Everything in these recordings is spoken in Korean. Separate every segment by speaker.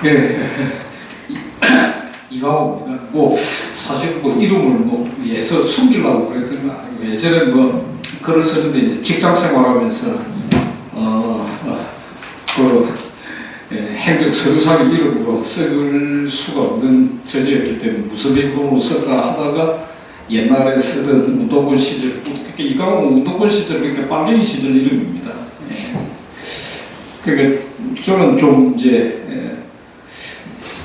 Speaker 1: 예, 이강호입니다. 뭐 사실 뭐 이름을 뭐 예서 숨기려고 그랬던 거 아니고 예전에 뭐 글을 쓰는데 이제 직장 생활하면서 행정 서류상 이름으로 쓸 수가 없는 처지였기 때문에 무슨 이름으로 쓸까 하다가 옛날에 쓰던 운동권 시절, 이강호 운동권 시절 그러니까 빨갱이 시절 이름입니다. 그러니까 저는 좀 이제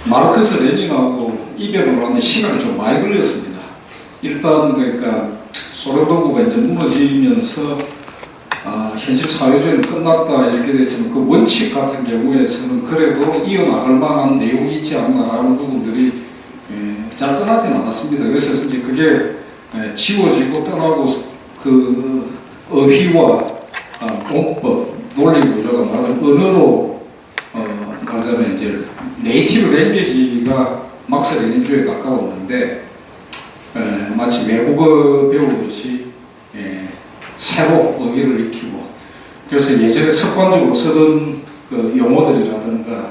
Speaker 1: 마르크스 레닌하고 이별을 하는데 시간이 좀 많이 걸렸습니다. 일단 그러니까 소련 동구가 이제 무너지면서 현실 사회주의는 끝났다 이렇게 됐지만 그 원칙 같은 경우에서는 그래도 이어나갈 만한 내용이 있지 않나라는 부분들이 잘 떠나지는 않았습니다. 그래서 이제 그게 지워지고 떠나고 그 어휘와 공법, 논리 구조가 말하자면 언어로 말하자면 이제 네이티브 랭귀지가 막스 레닌주의에 가까웠는데 마치 외국어 배우듯이 새로 의의를 익히고 그래서 예전에 습관적으로 쓰던 그 용어들이라든가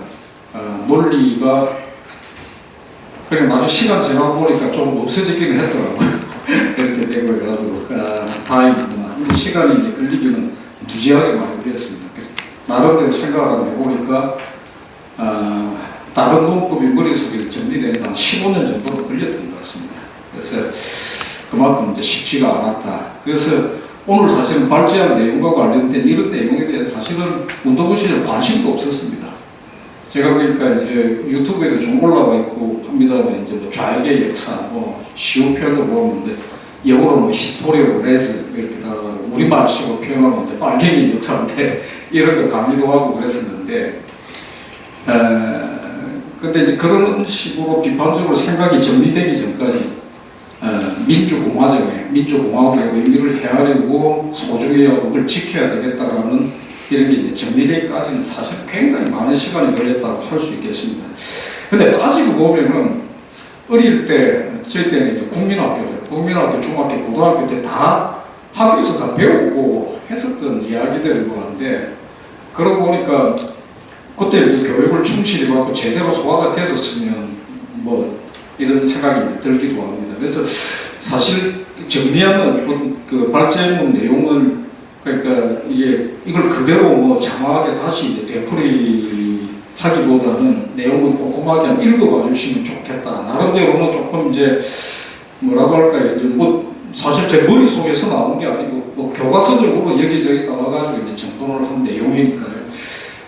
Speaker 1: 논리가 그래 나중에 시간 지나고 보니까 좀 없어지기는 했더라고요. 그렇게 되고 해가지고 다행이구나. 시간이 이제 걸리기는 무지하게 많이 걸렸습니다. 그래서 나름대로 생각을 한번 해보니까 다른 문법이 머릿속에 정리되는 한 15년 정도로 걸렸던 것 같습니다. 그래서 그만큼 이제 쉽지가 않았다. 그래서 오늘 사실은 발제할 내용과 관련된 이런 내용에 대해서 사실은 운동부 시절 관심도 없었습니다. 제가 그러니까 이제 유튜브에도 좀 올라와 있고 합니다만 이제 뭐 좌익의 역사, 뭐 쉬운 표현으로 보면 영어로 뭐 히스토리오 레즈 이렇게 다가 우리말식으로 표현하면 이제 빨갱이 역사인데 이런 거 강의도 하고 그랬었는데 근데 이제 그런 식으로 비판적으로 생각이 정리되기 전까지 민주공화국의 의미를 헤아리고 소중히 그걸 지켜야 되겠다라는 이런 게 이제 정리되기까지는 사실 굉장히 많은 시간이 걸렸다고 할 수 있겠습니다. 근데 따지고 보면은 어릴 때 저희 때는 이제 국민학교죠. 국민학교, 중학교, 고등학교 때 다 학교에서 다 배우고 했었던 이야기들인 것 같은데 그러고 보니까 그때 이제 교육을 충실히 받고 제대로 소화가 됐었으면 뭐 이런 생각이 이제 들기도 합니다. 그래서 사실 정리하는 그 발제문 내용을 그러니까 이걸 그대로 뭐 장황하게 다시 이제 되풀이하기보다는 내용을 꼼꼼하게 한번 읽어봐 주시면 좋겠다. 나름대로는 조금 이제 뭐라고 할까요? 이제 뭐 사실 제 머릿속에서 나온 게 아니고 뭐 교과서적으로 여기저기 따와가지고 이제 정돈을 한 내용이니까요.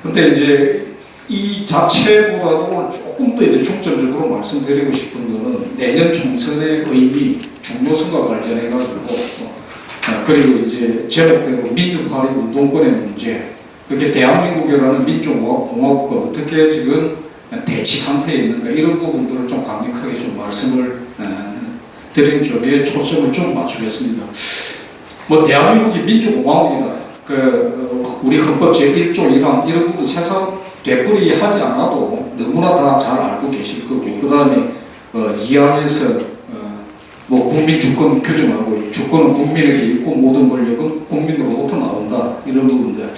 Speaker 1: 근데 이제 이 자체보다도 조금 더 이제 중점적으로 말씀드리고 싶은 거는 내년 총선의 의미, 중요성과 관련해가지고 그리고 이제 제목대로 민주화의 운동권의 문제, 그게 대한민국이라는 민주공화국과 어떻게 지금 대치 상태에 있는가 이런 부분들을 좀 강력하게 좀 말씀을 드린 쪽에 초점을 좀 맞추겠습니다. 뭐 대한민국이 민주공화국이다. 우리 헌법 제1조 1항 이런 부분 세상 되풀이하지 않아도 너무나 다 잘 알고 계실 거고 그 다음에 2항에서 뭐 국민 주권 규정하고 주권은 국민에게 있고 모든 권력은 국민으로부터 나온다 이런 부분들.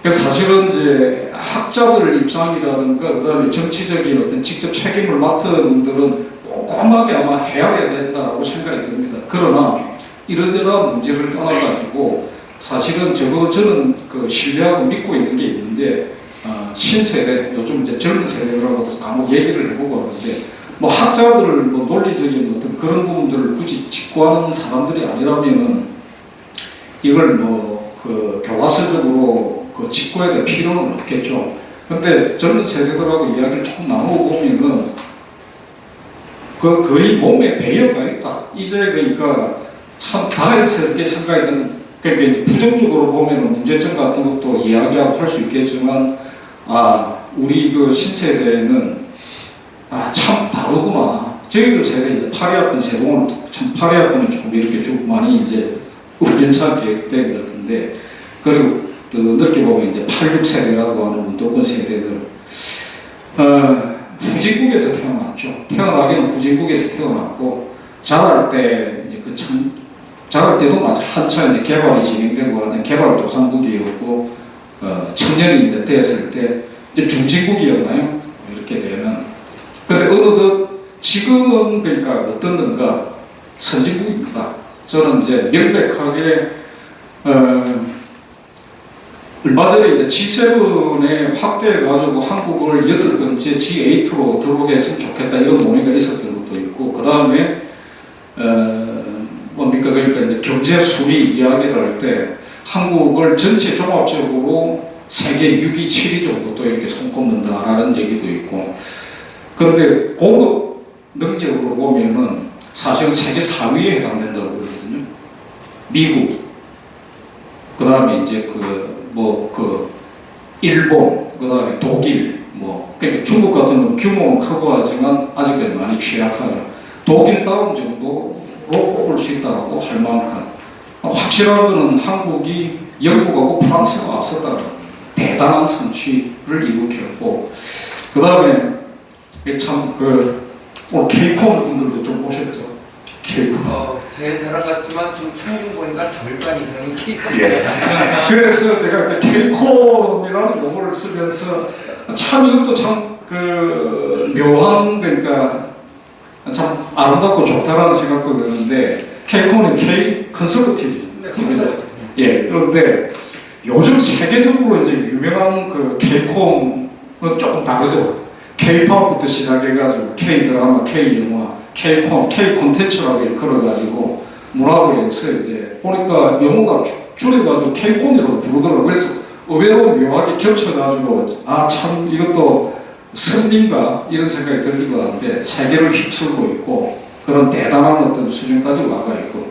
Speaker 1: 그래서 사실은 이제 학자들 입장이라든가 그 다음에 정치적인 어떤 직접 책임을 맡은 분들은 꼼꼼하게 아마 헤아려야 된다고 생각이 듭니다. 그러나 이러저러한 문제를 떠나가지고 사실은 적어도 저는 그 신뢰하고 믿고 있는 게 있는데 신세대 요즘 이제 젊은 세대들하고도 간혹 얘기를 해보고 하는데 뭐 학자들을 뭐 논리적인 어떤 그런 부분들을 굳이 짚고하는 사람들이 아니라면은 이걸 뭐 그 교과서적으로 그 짚고해야 될 필요는 없겠죠. 근데 젊은 세대들하고 이야기를 조금 나누고 보면은 그 거의 몸에 배어가 있다. 이제 그러니까 참 다혈스럽게 생각이 드는 그러니까 이제 부정적으로 보면은 문제점 같은 것도 이야기하고 할 수 있겠지만 우리 그 신세대는 참 다르구나. 저희들 세대 이제 82학번 세동은 참 82학번이 조금 이렇게 좀 많이 이제 우연찮게 된 것 같은데 그리고 또 넓게 보면 이제 86세대라고 하는 운동권 세대들 후진국에서 태어났죠. 태어나기는 후진국에서 태어났고 자랄 때 이제 자랄 때도 마치 한참 이제 개발이 진행되고 하던 개발도상국이었고 청년이 이제 됐을 때 이제 중진국이었나요? 이렇게 그러니까 어떤 건가 선진국입니다. 저는 이제 명백하게 얼마 전에 이제 G7에 확대해가지고 한국을 8번째 G8로 들어오게 했으면 좋겠다 이런 논의가 있었던 것도 있고, 그 다음에 뭡니까 그러니까 이제 경제 순위 이야기를 할 때 한국을 전체 종합적으로 세계 6위, 7위 정도 또 이렇게 손꼽는다라는 얘기도 있고, 그런데 공급 능력으로 보면은 사실은 세계 4위에 해당된다고 그러거든요. 미국, 그 다음에 이제 일본, 그 다음에 독일, 그러니까 중국 같은 건 규모는 크고 하지만 아직까지 많이 취약하죠. 독일 다음 정도로 꼽을 수 있다고 할 만큼 확실한 것은 한국이 영국하고 프랑스가 앞섰다는 대단한 성취를 일으켰고, 그 다음에 참 오늘 케이콘 분들도 좀 오셨죠. 케이콘.
Speaker 2: 제 사람 같지만 좀 청중 보니까 절반 이상이 케이콘.
Speaker 1: 예. 그래서 제가 이제 케이콘이라는 용어를 쓰면서 참 이것도 참 묘한, 그러니까 참 아름답고 좋다라는 생각도 드는데, 케이콘은 K 컨설러티브. 예. 그런데 요즘 세계적으로 이제 유명한 K콘은 조금 다르죠. K-팝부터 시작해가지고 K 드라마, K 영화, K-콘, K 콘텐츠라고 일컬어가지고 문화부에서 이제 보니까 영어가 줄여가지고 K-콘이라고 부르더라고요. 그래서 의외로 묘하게 겹쳐가지고 참 이것도 선인가 이런 생각이 들기도 하는데 세계를 휩쓸고 있고 그런 대단한 어떤 수준까지 와가 있고,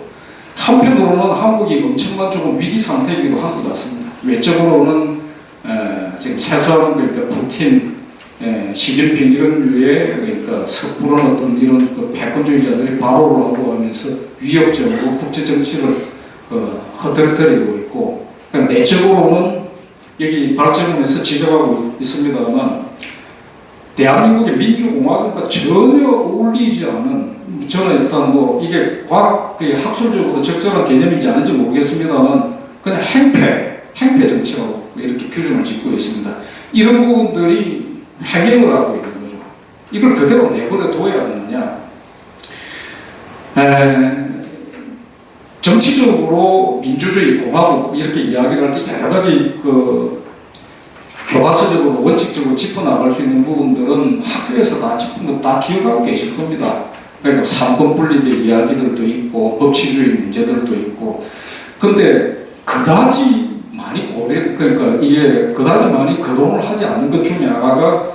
Speaker 1: 한편으로는 한국이 엄청난 조금 위기 상태이기도 한 것 같습니다. 외적으로는 지금 세상 그러니까 푸틴, 시진핑 이런 류의 그러니까 섣부른 어떤 이런 패권주의자들이 발호를 하고 하면서 위협적으로 국제 정치를 흐트러뜨리고 있고, 그러니까 내적으로는 여기 발제문에서 지적하고 있습니다만 대한민국의 민주공화국과 전혀 어울리지 않은, 저는 일단 이게 학술적으로 적절한 개념인지 아닌지 모르겠습니다만 그냥 행패 정치라고 이렇게 규정을 짓고 있습니다. 이런 부분들이 횡행을 하고 있는 거죠. 이걸 그대로 내버려 둬야 되느냐? 정치적으로 민주주의, 공화국 이렇게 이야기를 할 때 여러 가지 교과서적으로 원칙적으로 짚어나갈 수 있는 부분들은 학교에서 다 기억하고 계실 겁니다. 그러니까 삼권 분립의 이야기들도 있고 법치주의 문제들도 있고, 근데 그다지 많이 그러니까 이게 그다지 많이 거론을 하지 않는 것 중에 하나가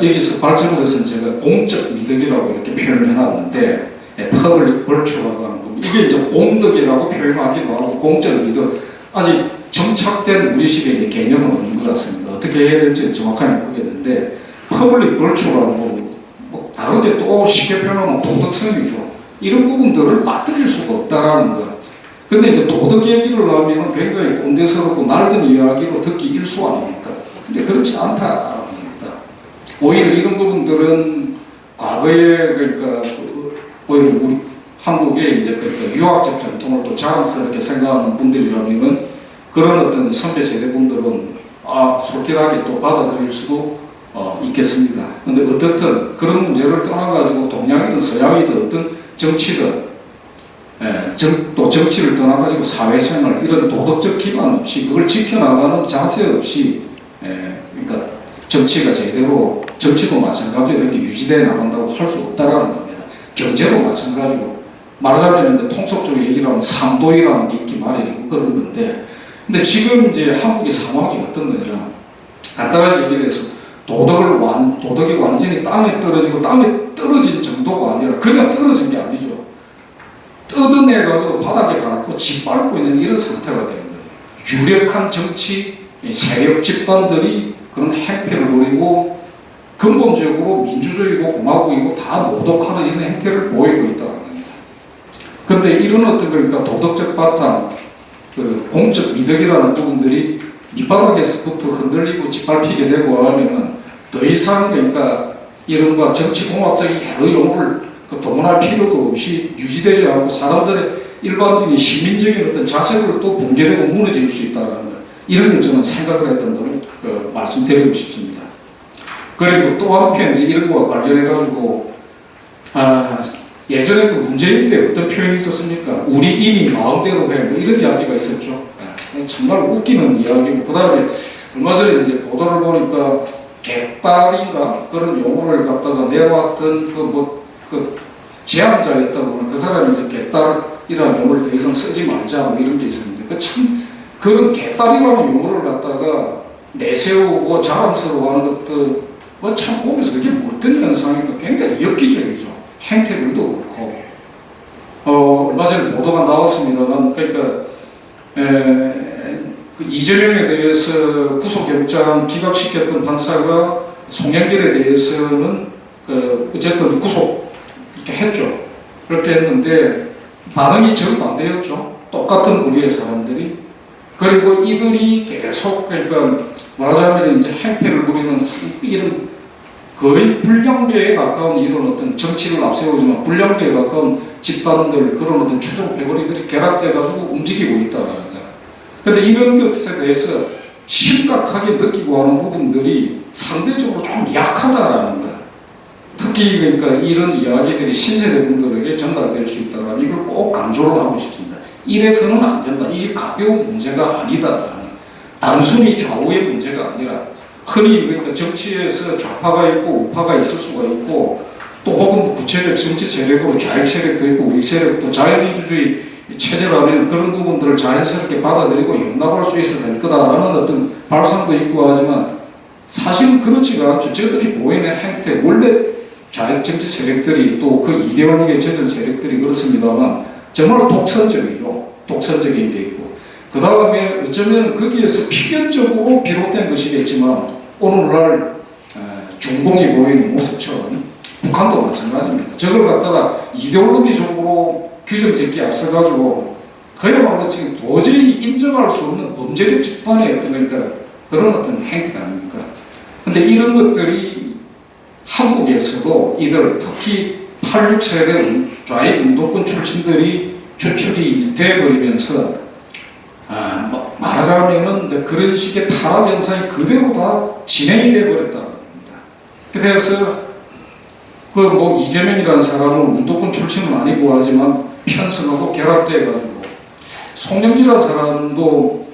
Speaker 1: 여기서 발전에서 제가 공적 미덕이라고 이렇게 표현을 해놨는데, 퍼블릭 벌추라고 하는 부분, 이게 이제 공덕이라고 표현하기도 하고 공적 미덕, 아직 정착된 우리식의 개념은 없는 것 같습니다. 어떻게 해야 될지 정확하게 모르겠는데, 퍼블릭 벌추라는 다른데 또 쉽게 표현하면 도덕성이죠. 이런 부분들을 맞들일 수가 없다라는 것. 근데 이제 도덕 얘기를 하면 굉장히 꼰대스럽고 낡은 이야기로 듣기 일수 아닙니까? 근데 그렇지 않다라는 겁니다. 오히려 이런 부분들은 과거에 그러니까 오히려 우리 한국의 이제 그러니까 유학적 전통을 또 자랑스럽게 생각하는 분들이라면은 그런 어떤 선배 세대 분들은 솔직하게 또 받아들일 수도 있겠습니다. 근데 어떻든 그런 문제를 떠나가지고 동양이든 서양이든 어떤 정치든 또 정치를 떠나가지고 사회생활 이런 도덕적 기반 없이 그걸 지켜나가는 자세 없이 그러니까 정치가 제대로, 정치도 마찬가지로 이렇게 유지되어 나간다고 할 수 없다라는 겁니다. 경제도 마찬가지고, 말하자면 이제 통속적으로 얘기를 하면 상도이라는 게 있기 마련이고 그런 건데, 근데 지금 이제 한국의 상황이 어떤 거냐, 간단하게 얘기를 해서 도덕이 완전히 땅에 떨어지고 땅에 떨어진 정도가 아니라 그냥 떨어진 게 아니죠. 뜯어내가지고 바닥에 가고 짓밟고 있는 이런 상태가 되는 거예요. 유력한 정치 세력 집단들이 그런 행패를 노리고 근본적으로 민주주의고 공화국이고 다 모독하는 이런 행태를 보이고 있다는 겁니다. 그런데 이런 어떤 그러니까 도덕적 바탕, 공적 미덕이라는 부분들이 밑바닥에서부터 흔들리고 짓밟히게 되고 하면은 더 이상 그러니까 이른바 정치공학적인 여러 용어를 동원할 필요도 없이 유지되지 않고 사람들의 일반적인 시민적인 어떤 자세로 또 붕괴되고 무너질 수 있다는 것, 이런 걸 저는 생각을 했던 걸 말씀드리고 싶습니다. 그리고 또 한편 이제 이런 거와 관련해 가지고 예전에 그 문재인 때 어떤 표현이 있었습니까? 우리 인이 마음대로 해. 뭐 이런 이야기가 있었죠. 정말 웃기는 이야기고, 그 다음에 얼마 전에 이제 보도를 보니까 개딸인가 그런 용어를 갖다가 내왔던 그 제안자였다고 그 사람이 이제 개딸이라는 용어를 더 이상 쓰지 말자 뭐 이런 게 있었는데 그 참 그런 개딸이라는 용어를 갖다가 내세우고 자랑스러워하는 것도 참 보면서 그게 어떤 현상인가 굉장히 엽기적이죠. 행태들도 그렇고 얼마 전에 보도가 나왔습니다만 그러니까 그 이재명에 대해서 구속영장 기각시켰던 판사가 송영길에 대해서는 어쨌든 구속 이렇게 했죠. 그렇게 했는데 반응이 정반대였죠. 똑같은 부류의 사람들이. 그리고 이들이 계속 그러니까 말하자면 이제 행패를 부리는 이런 거의 불량배에 가까운 이런 어떤 정치를 앞세우지만 불량배에 가까운 집단들 그런 어떤 추종 패거리들이 결합돼가지고 움직이고 있다는 거예요. 그런데 이런 것에 대해서 심각하게 느끼고 하는 부분들이 상대적으로 좀 약하다라는 거야. 특히 그러니까 이런 이야기들이 신세대 분들에게 전달될 수 있다면 이걸 꼭 강조를 하고 싶습니다. 이래서는 안 된다. 이게 가벼운 문제가 아니다. 단순히 좌우의 문제가 아니라 흔히 그러니까 정치에서 좌파가 있고 우파가 있을 수가 있고 또 혹은 구체적 정치 세력으로 좌익 세력도 있고 우익 세력도 자유민주주의 체제라면 그런 부분들을 자연스럽게 받아들이고 용납할 수 있어야 될 거다라는 어떤 발상도 있고 하지만 사실은 그렇지가 않죠. 저들이 보이는 행태 원래 좌익 정치 세력들이 또 그 이데올로기에 젖은 세력들이 그렇습니다만 정말 독선적이죠. 독선적인 게 있고 그 다음에 어쩌면 거기에서 필연적으로 비롯된 것이겠지만 오늘날 중공이 보이는 모습처럼 북한도 마찬가지입니다. 저걸 갖다가 이데올로기적으로 규정짓기에 앞서가지고 그야말로 지금 도저히 인정할 수 없는 범죄적 집단의 어떤 그러니까 그런 어떤 행태 아닙니까? 근데 이런 것들이 한국에서도 이들 특히 86세대 좌익 운동권 출신들이 주축이 되어버리면서 말하자면은 그런 식의 타락 현상이 그대로 다 진행이 되어버렸다는 겁니다. 그래서 그 뭐 이재명이라는 사람은 운동권 출신은 아니고 하지만 편성하고 결합돼가지고 송영길이라는 사람도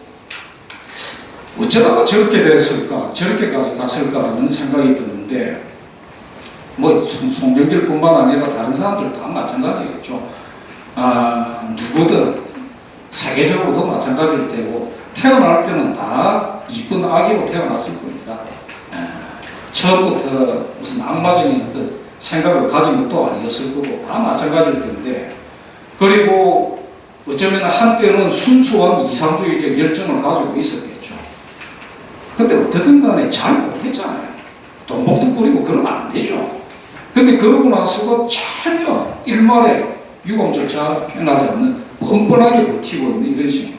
Speaker 1: 어쩌다가 저렇게 됐을까 저렇게까지 갔을까라는 생각이 드는데 뭐 송영길뿐만 아니라 다른 사람들 다 마찬가지겠죠. 누구든 세계적으로도 마찬가지일 테고 태어날 때는 다 이쁜 아기로 태어났을 겁니다. 처음부터 무슨 악마적인 어떤 생각을 가진 것도 아니었을 거고 다 마찬가지일 텐데 그리고 어쩌면 한때는 순수한 이상주의적 열정을 가지고 있었겠죠. 근데 어떻든 간에 잘 못했잖아요. 돈복도 뿌리고 그러면 안 되죠. 근데 그러고 나서도 전혀 일말에 유공 절차 행하지 않는 뻔뻔하게 버티고 있는 이런 식의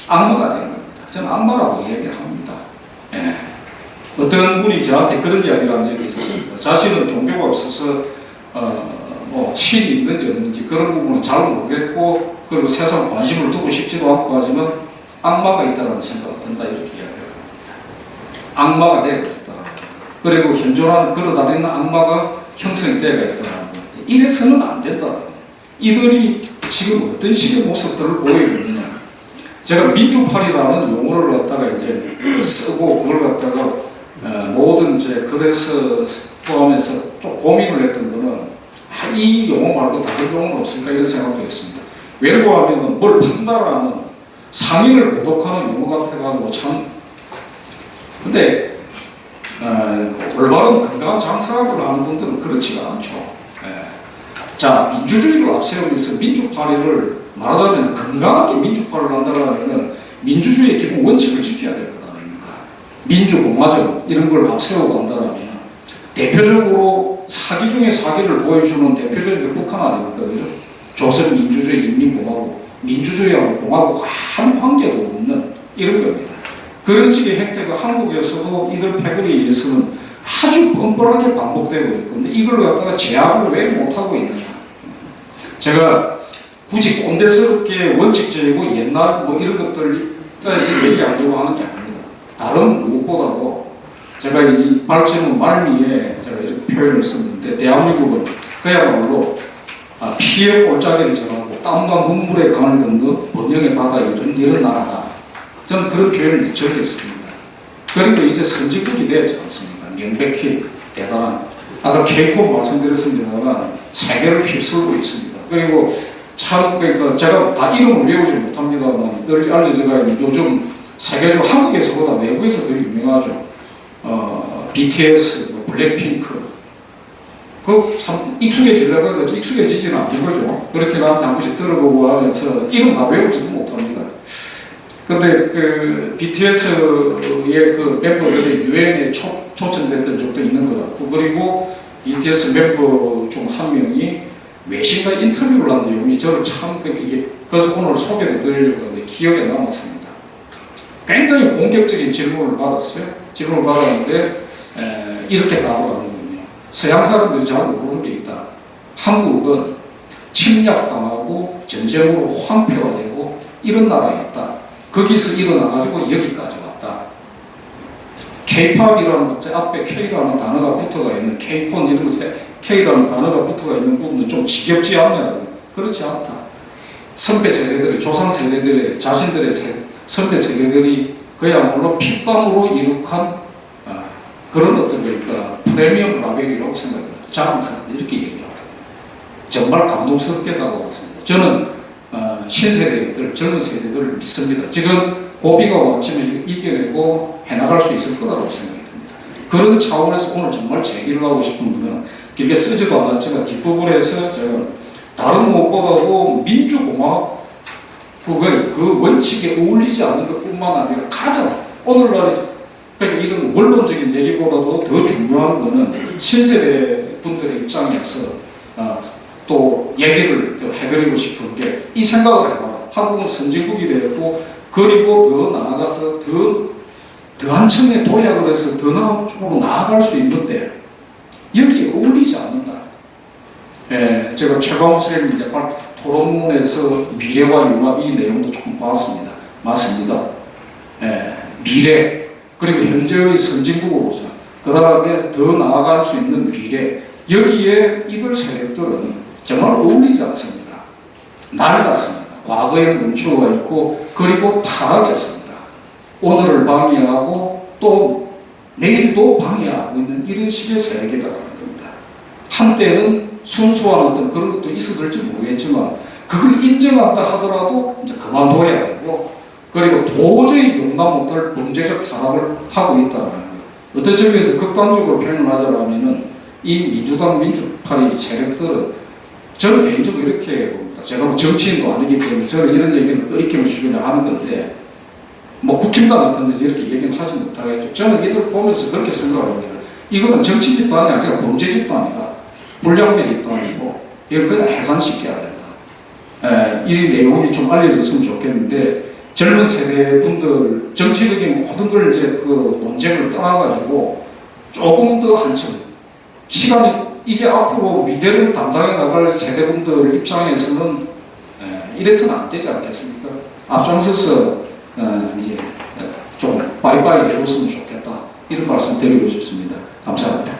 Speaker 1: 악마가 되는 겁니다. 저는 악마라고 이야기를 합니다. 어떤 분이 저한테 그런 이야기를 한 적이 있었습니다. 자신은 종교가 없어서 뭐 신이 있는지 없는지 그런 부분은 잘 모르겠고 그리고 세상 관심을 두고 싶지도 않고 하지만 악마가 있다는 생각이 든다 이렇게 이야기를 합니다. 악마가 되고 있다. 그리고 현존하는 걸어다니는 악마가 형성이 되어 있다는 것. 이래서는 안 된다. 이들이 지금 어떤 식의 모습들을 보이고 있느냐. 제가 민주파리라는 용어를 갖다가 이제 쓰고 그걸 갖다가 모든 이제 글에서 포함해서 좀 고민을 했던 거는 이 용어 말고 다른 용어는 없을까 이런 생각도 했습니다. 왜냐고 하면은 뭘 판단하는 상인을 모독하는 용어 같아가지고 참 근데 올바른 건강한 장사를 하는 분들은 그렇지가 않죠. 자, 민주주의를 앞세우면서 민주파리를 말하자면 건강하게 민주파를 한다면 민주주의의 기본 원칙을 지켜야 될 것 아닙니까? 민주공화정 이런 걸 앞세우고 한다면 대표적으로 사기 중에 사기를 보여주는 대표적인 게 북한 아닙니까? 그죠? 조선민주주의 인민공화국 민주주의하고 공화국 아무 관계도 없는 이런 겁니다. 그런 식의 행태가 한국에서도 이들 패거리에 의해서는 아주 뻔뻔하게 반복되고 있고 근데 이걸 갖다가 제압을 왜 못하고 있느냐. 제가 굳이 꼰대스럽게 원칙적이고 옛날 뭐 이런 것들에서 얘기하려고 하는 게 아닙니다. 다른 무엇보다도 제가 이 발제문 말미에 제가 이렇게 표현을 썼는데 대한민국은 그야말로 피의 골짜기를 정하고 땀과 눈물의 강을 건너 번영의 바다 이런 나라다. 저는 그런 표현을 적겠습니다. 그리고 이제 선진국이 되었지 않습니까? 명백히 대단한. 아까 케이팝 말씀드렸습니다만 세계를 휩쓸고 있습니다. 그리고 참 그러니까 제가 다 이름을 외우지 못합니다만 늘 알려져가 있는 요즘 세계적으로 한국에서보다 외국에서 더 유명하죠. BTS, 블랙핑크. 그 참 익숙해지려고 해도 익숙해지지는 않는 거죠. 그렇게 나한테 한 번씩 들어보고 하면서 이름 다 외우지도 못합니다. 근데 그 BTS의 그 멤버들이 유엔에 초청됐던 적도 있는 것 같고, 그리고 BTS 멤버 중 한 명이 외신과 인터뷰를 한 내용이 저를 참 이게 그래서 오늘 소개해 드리려고 하는데 기억에 남았습니다. 굉장히 공격적인 질문을 받았어요. 질문을 받았는데 이렇게 답을 하는군요. 서양 사람들이 잘 모르는 게 있다. 한국은 침략당하고 전쟁으로 황폐화되고 이런 나라였다. 거기서 일어나가지고 여기까지 왔다. K-팝이라는 것, 앞에 K라는 단어가 붙어가 있는 K-폰 이런 것에 K라는 단어가 붙어가 있는 부분은 좀 지겹지 않냐고. 그렇지 않다. 선배 세대들이, 조상 세대들의 자신들의 선배 세대들이 그야말로 피땀으로 이룩한 그런 어떤 그러니까 프리미엄 라벨이라고 생각합니다. 자랑스럽다 이렇게 얘기합니다. 정말 감동스럽게 다가왔습니다. 저는 신세대들, 젊은 세대들을 믿습니다. 지금 고비가 왔지만 이겨내고 해나갈 수 있을 거라고 생각이 듭니다. 그런 차원에서 오늘 정말 제 얘기를 하고 싶은 것은 길게 쓰지도 않았지만 뒷부분에서 제가 다른 무엇보다도 민주공화국의 그 원칙에 어울리지 않는 것뿐만 아니라 가장 오늘날 그러니까 이런 원론적인 얘기보다도 더 중요한 것은 신세대 분들의 입장에서 또 얘기를 해드리고 싶은 게 이 생각을 해봐라. 한국은 선진국이 되었고 그리고 더 나아가서 더 한층의 도약을 해서 더 나은 쪽으로 나아갈 수 있는데 여기에 어울리지 않는다. 제가 최강욱 선생님 이제 토론문에서 미래와 융합 이 내용도 조금 봤습니다. 맞습니다. 미래 그리고 현재의 선진국으로서 그 다음에 더 나아갈 수 있는 미래 여기에 이들 세력들은 정말 어울리지 않습니다. 낡았습니다. 과거에 멈추어 있고 그리고 타락했습니다. 오늘을 방해하고 또 내일도 방해하고 있는 이런 식의 세력이라는 겁니다. 한때는 순수한 어떤 그런 것도 있었을지 모르겠지만 그걸 인정한다 하더라도 이제 그만둬야 되고 그리고 도저히 용납 못할 범죄적 타락을 하고 있다는 거예요. 어떤 점에서 극단적으로 표현을 하자면은 이 민주당 민주파의 세력들은 저는 개인적으로 이렇게 봅니다. 제가 뭐 정치인도 아니기 때문에 저는 이런 얘기를 끓이키면서 그냥 하는 건데 뭐 국힘당 같은 데서 이렇게 얘기는 하지 못하겠죠. 저는 이들 보면서 그렇게 생각합니다. 이거는 정치 집단이 아니라 범죄 집단이다. 불량배 집단이고 이걸 그냥 해산시켜야 된다. 이 내용이 좀 알려졌으면 좋겠는데 젊은 세대 분들 정치적인 모든 걸 이제 그 논쟁을 떠나가지고 조금 더 한층 시간이 이제 앞으로 미래를 담당해 나갈 세대분들 입장에서는 이래서는 안 되지 않겠습니까? 앞장서서 이제 좀 바이바이 해줬으면 좋겠다 이런 말씀 드리고 싶습니다. 감사합니다.